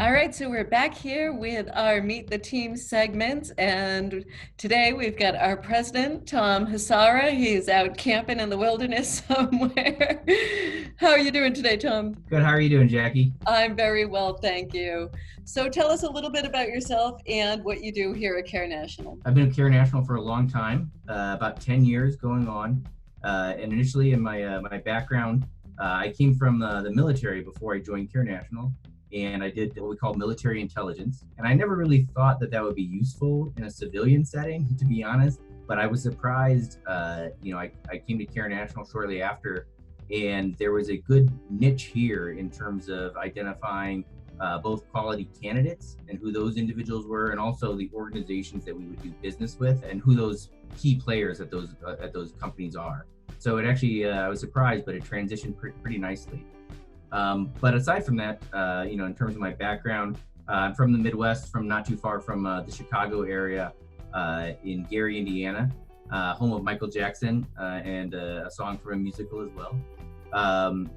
All right, so we're back here with our Meet the Team segment, and today we've got our president, Tom Hasara. He's out camping in the wilderness somewhere. How are you doing today, Tom? Good. How are you doing, Jackie? I'm very well, thank you. So tell us a little bit about yourself and what you do here at CareNational. I've been at CareNational for a long time, about 10 years going on. And initially in my background, I came from the military before I joined CareNational. And I did what we call military intelligence. And I never really thought that would be useful in a civilian setting, to be honest. But I was surprised, I came to CareNational shortly after, and there was a good niche here in terms of identifying both quality candidates and who those individuals were, and also the organizations that we would do business with and who those key players at those companies are. So it actually, I was surprised, but it transitioned pretty nicely. But aside from that, in terms of my background, I'm from the Midwest, from not too far from the Chicago area, in Gary, Indiana, home of Michael Jackson, and a song from a musical as well. I've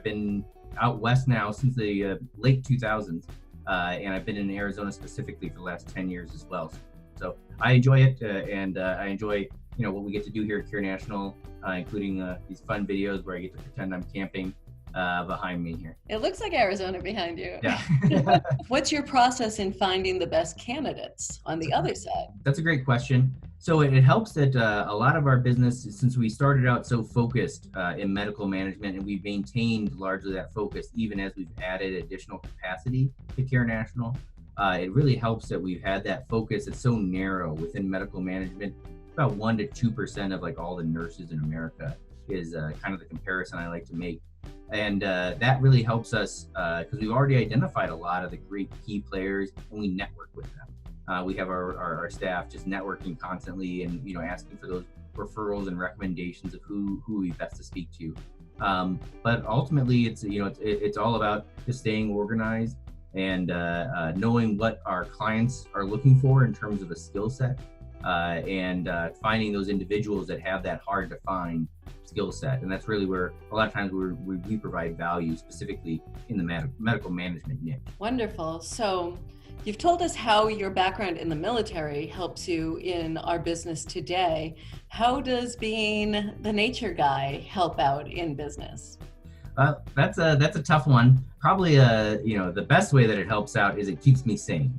been out west now since the late 2000s, and I've been in Arizona specifically for the last 10 years as well. So I enjoy it, and I enjoy what we get to do here at CareNational, including these fun videos where I get to pretend I'm camping behind me here. It looks like Arizona behind you. Yeah. What's your process in finding the best candidates on the other side? That's a great question. So it helps that a lot of our business, since we started out so focused in medical management, and we've maintained largely that focus even as we've added additional capacity to CareNational, it really helps that we've had that focus. It's so narrow within medical management. About 1 to 2% of like all the nurses in America is kind of the comparison I like to make. And that really helps us because we've already identified a lot of the great key players, and we network with them. We have our staff just networking constantly, and asking for those referrals and recommendations of who we best to speak to. But ultimately, it's all about just staying organized and knowing what our clients are looking for in terms of a skill set, and finding those individuals that have that hard to find skill set. And that's really where a lot of times we provide value, specifically in the medical management niche. Wonderful. So you've told us how your background in the military helps you in our business today. How does being the nature guy help out in business? That's a tough one. Probably the best way that it helps out is it keeps me sane.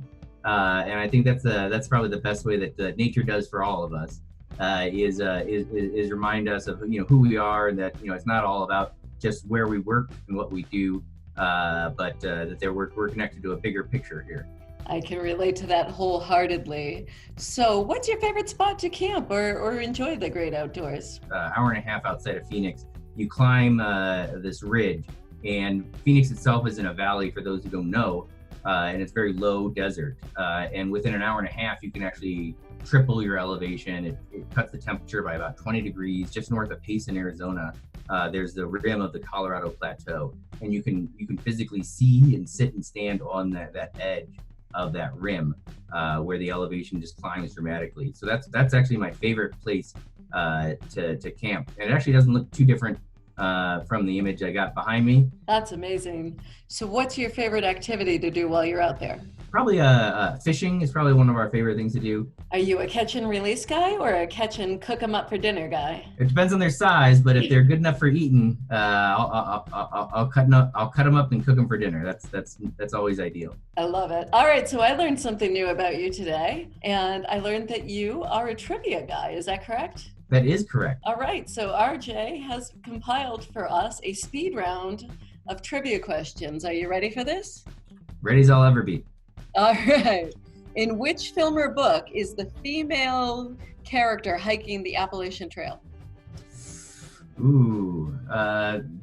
And I think that's probably the best way that nature does for all of us, is remind us of who we are, and that it's not all about just where we work and what we do, but that we're connected to a bigger picture here. I can relate to that wholeheartedly. So what's your favorite spot to camp or enjoy the great outdoors? Hour and a half outside of Phoenix, you climb this ridge, and Phoenix itself is in a valley, for those who don't know. And it's very low desert. And within an hour and a half, you can actually triple your elevation. It cuts the temperature by about 20 degrees. Just north of Payson, Arizona, there's the rim of the Colorado Plateau. And you can physically see and sit and stand on that edge of that rim, where the elevation just climbs dramatically. So that's actually my favorite place to camp. And it actually doesn't look too different from the image I got behind me. That's amazing. So what's your favorite activity to do while you're out there? Probably fishing is probably one of our favorite things to do. Are you a catch and release guy or a catch and cook them up for dinner guy? It depends on their size, but if they're good enough for eating, I'll cut them up and cook them for dinner. That's always ideal. I love it. All right, so I learned something new about you today, and I learned that you are a trivia guy. Is that correct? That is correct. All right, so RJ has compiled for us a speed round of trivia questions. Are you ready for this? Ready as I'll ever be. All right. In which film or book is the female character hiking the Appalachian Trail? Ooh,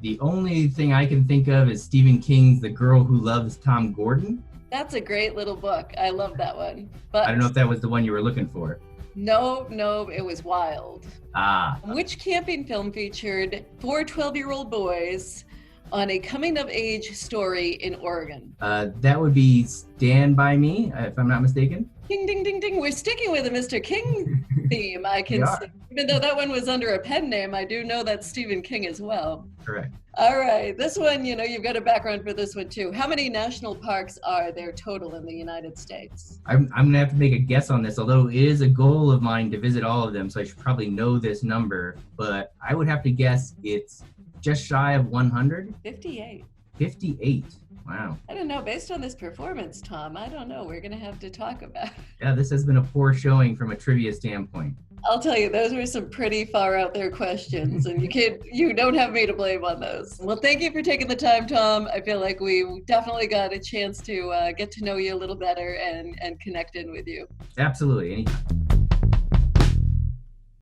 the only thing I can think of is Stephen King's The Girl Who Loves Tom Gordon. That's a great little book. I love that one. But I don't know if that was the one you were looking for. No, it was Wild. Ah. Which camping film featured 4 12-year-old boys on a coming-of-age story in Oregon? That would be Stand By Me, if I'm not mistaken. Ding, ding, ding, ding. We're sticking with the Mr. King theme, I We can are. see. Even though that one was under a pen name, I do know that's Stephen King as well. Correct. All right, this one, you've got a background for this one too. How many national parks are there total in the United States? I'm gonna have to make a guess on this, although it is a goal of mine to visit all of them, so I should probably know this number, but I would have to guess it's just shy of 100? 58. 58. Wow. I don't know. Based on this performance, Tom, I don't know. We're going to have to talk about it. Yeah, this has been a poor showing from a trivia standpoint. I'll tell you, those were some pretty far out there questions, and you don't have me to blame on those. Well, thank you for taking the time, Tom. I feel like we definitely got a chance to get to know you a little better and connect in with you. Absolutely. Anytime.